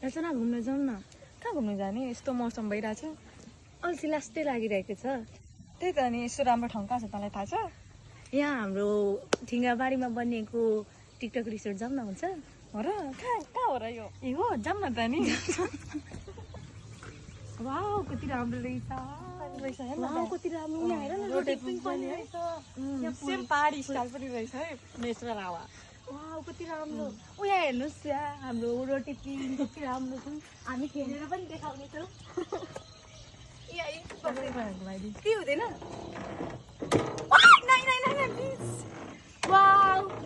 यसो न घुम्न जाउँ न कहाँ घुम्नु जाने यस्तो मौसम भइरहेछ अल्छी लास्टै लागिरहेको छ त्यही त अनि यस्तो राम्रो ठाउँ कहाँ छ तँलाई थाहा छ यहाँ हाम्रो ठिङ्गाबारीमा बनिएको टिकटक रिसोर्ट जाउँ न हुन्छ हो र कहाँ हो र यो ए हो जाऊँ न त नि वाउ कति राम्रो रहेछ वाउ कति राम्रो यहाँ हेर न रोटेटिङ पनि रहेछ सेम पहाडी स्टाइल पनि रहेछ है नेचुरल हावा वाउ कति राम्रो ऊ यहाँ हेर्नुहोस् यहाँ हाम्रो रोटेटिङ कति राम्रो छ हामी खेलेर पनि देखाउनेछौँ के हुँदैन वाउ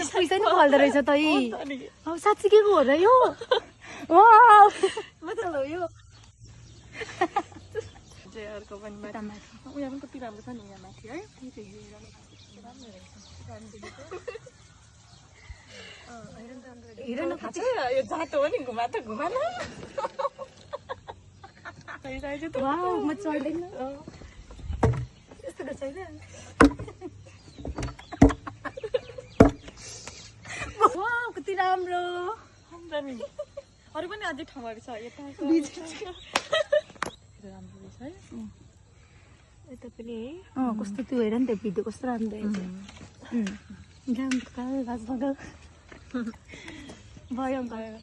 पैसा नि फल्दो रहेछ त साँच्ची के हो र यो मजा हो यो अर्को पनि उहाँ पनि कति राम्रो छ नि यहाँ माथि है हेर न थाहा छ यो जातो हो नि घुमा त घुमा न वाउ म चढ्दैन यस्तो त छैन वाउ कति राम्रो अरू पनि अझै ठाउँहरू छ यता राम्रो रहेछ है यता पनि है कस्तो त्यो हेर नि त भिडियो कस्तो राम्रो रहेछ भयङ्कर